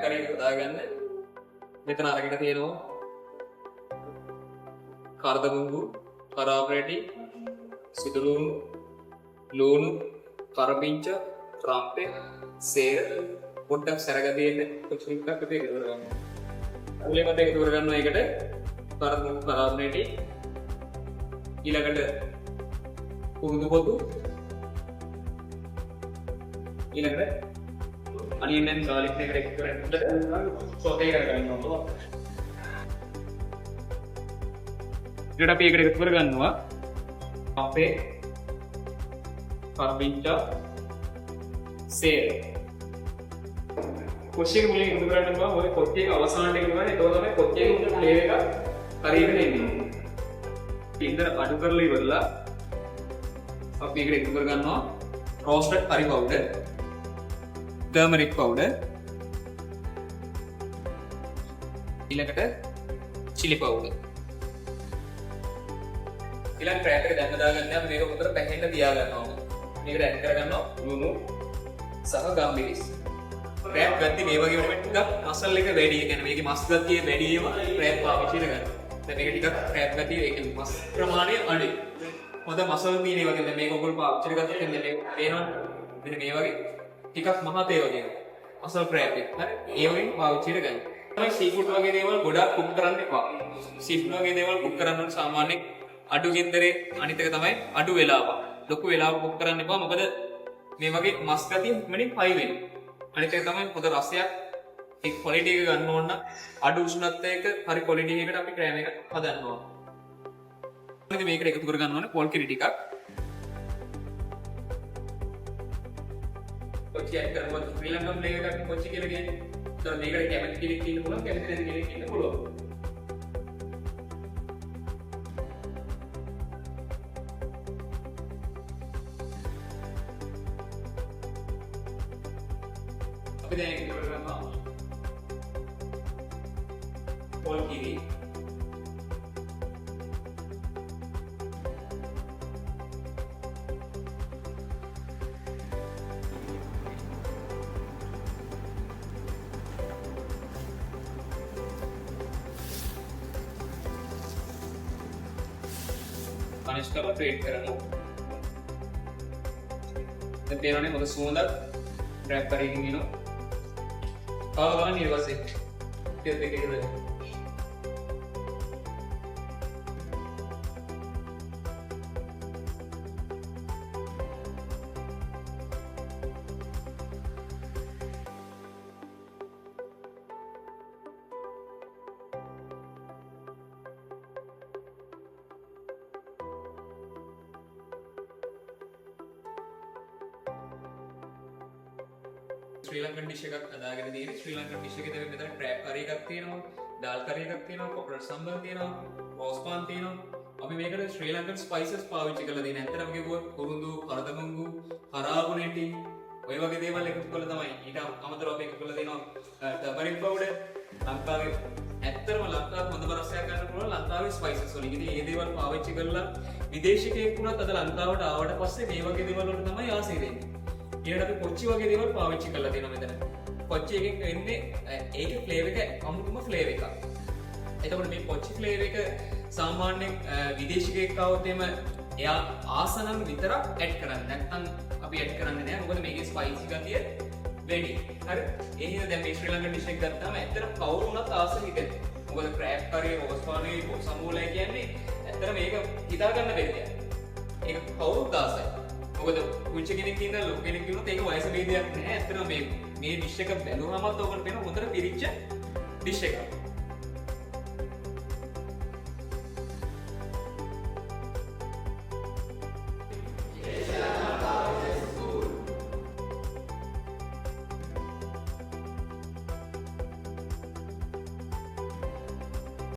කරේ හදාගන්න. මෙතන අරගෙන තියෙනවා කරදමුංගු, කරාපරැටි, සිදුලුණු, ලූණු, කරපිංච, රම්පේ, සේර පොඩ්ඩක් සැරගදීන්න කොච්චරක් අපේ එකතු කරගන්න. මුලින්ම එකතු කරගන්නවා ඒකට කරදමුංගු, කරාපරැටි, ඊළඟට කුරුදු පොතු, ඊළඟට අනියන් and garlic එකට එකතු කරගෙන සෝතේ කරගන්නවා. ඊට අපි ඒකට එකතු කරගන්නවා අපේ කරපිංචා, සේර. කොච්චික මුලින් එකතු කරගන්න බා ඔය කොච්චික අවසානට එකතු කරන්නේ. ඒක තමයි කොච්චික උඩ ෆ්ලේවර් එක හරියගෙන එන්නේ. ඉන්දර අඩු කරලා ඉවරලා අපි ඒකට එකතු කරගන්නවා roasted curry powder, turmeric powder, ඊළඟට chili powder. ඊළඟ ක්‍රෑප් එක දැන් හදාගන්න යන මේක උතර පැහෙන්න තියා ගන්නවා. මේකට ඇඩ් කරගන්නවා ලුණු සහ ගම්මිරිස්. ක්‍රෑප් ගත්ති මේ වගේ වෙන ටිකක් මසල් එක වැඩි. ඒ කියන්නේ මේකේ මස් ගතිය වැඩි ඒවා ක්‍රෑප් පාවිච්චි කරගන්න. දැන් මේක ටිකක් ක්‍රෑප් ගතිය ඒ කියන්නේ මස් ප්‍රමාණය අඩුයි. හොඳ මසල් තියෙන ඒ වගේ දැන් මේක ඔයගොල්ලෝ පාවිච්චි කරගත්තොත් එන්නේ මේ පේනවා මෙන්න මේ වගේ ටිකක් මහත ඒ වගේ මසල් ක්‍රෑප් එක. හරි. ඒ වගේ පාවිච්චි කරගන්න. තමයි සී ෆුඩ් වගේ දේවල් ගොඩක් කුක් කරන්න එපා. සී ෆුඩ් වගේ දේවල් කුක් කරන්න සාමාන්‍යයෙන් අඩු ගින්දරේ අනිත් එක තමයි අඩු වෙලාවක්. ලොකු වෙලාවක් කුක් කරන්න එපා. මොකද මේ වගේ මස් ගතිය ඉක්මනින් පයි වෙනවා. අනිත් එක තමයි හොඳ රසයක් ඒ ක්වොලිටි එක ගන්න ඕන නම් අඩු උෂ්ණත්වයක හරි ක්වොලිටි එකකට අපි ක්‍රෑම් එක හදන්න ඕන. ඉතින් මේකට එකතු කර ගන්න ඕනේ පොල් කිරි ටිකක්. කොච්චි ඇඩ් කරනවා ශ්‍රී ලංකන් ෆ්ලේවර් එකක් කොච්චි කියලා කියන්නේ. ඒතර මේකට කැමති කෙනෙක් ඉන්න පුළුවන්, කැමති නැති කෙනෙක් ඉන්න පුළුවන්. අපි දැන් එකතු කරගන්නවා පොල් කිරි, garnish කරලා ට්‍රේඩ් කරනවා. දැන් තේරෙන්නේ මොකද සුවඳක් රැප් කරගෙන ඉනවා. ආවම ඊට පස්සේ තෙල් දෙකේ ඉඳලා ශ්‍රී ලංකන් ඩිෂ් එකක් හදාගෙන තියෙන්නේ. ශ්‍රී ලංකන් ඩිෂ් එකේ දැන් මෙතන ක්‍රෑබ් කරි එකක් තියෙනවා, දාල් කරි එකක් තියෙනවා, කොකරට් සම්බර් තියෙනවා, රෝස් පාන් තියෙනවා. අපි මේකට ශ්‍රී ලංකන් ස්පයිසස් පාවිච්චි කරලා තියෙන. ඇත්තටම කිව්වොත් කුරුඳු, කරදමුංගු, හරාගුණෙටි ඔය වගේ දේවල් එකතු කරලා තමයි. ඊට අමතරව අපි එකතු කරලා තියෙනවා ටර්මරික් පවුඩර්. ලංකාවේ ඇත්තටම ලංකාවේ හොඳම රසයක් ගන්න පුළුවන් ලංකාවේ ස්පයිසස් වලින්. ඉතින් මේ දේවල් පාවිච්චි කරලා විදේශිකයෙක් වුණත් අද ලංකාවට ආවට පස්සේ මේ වගේ දේවල් වලට තමයි ආසයි වෙන්නේ. ඊට අපි කොච්චි වගේ දේවල් පාවිච්චි කරලා තියෙනවා මෙතන. කොච්චි එකෙන් වෙන්නේ ඒකේ ෆ්ලේවර් එක අමුතුම ෆ්ලේවර් එකක්. එතකොට මේ කොච්චි ෆ්ලේවර් එක සාමාන්‍යයෙන් විදේශිකයෙක් ආවොත් එම එයා ආසනම් විතරක් ඇඩ් කරන්නේ. නැත්නම් අපි ඇඩ් කරන්නේ නැහැ. මොකද මේකේ ස්පයිසි ගතිය වැඩි. හරි. ඒ හින්දා දැන් මේ ශ්‍රී ලංකන් ඩිෂ් එක ගත්තාම ඇත්තට කවුරු වුණත් ආස හිතෙන්නේ. මොකද ක්‍රෑබ් කරේ, රෝස් පානේ, සමූලය කියන්නේ ඇත්තට මේක හිතා ගන්න බැරි දෙයක්. ඒක කවුරුත් ආසයි. මොකද පුංචි කෙනෙක් ඉඳලා ලොකු කෙනෙක් වුණොත් ඒක වයස ભેදයක් නැහැ. ඇත්තටම මේ ඩිෂ් එක බැලුවමත් ඔයගොල්ලෝ වෙන හොඳට පිරිච්ච ඩිෂ් එකක්.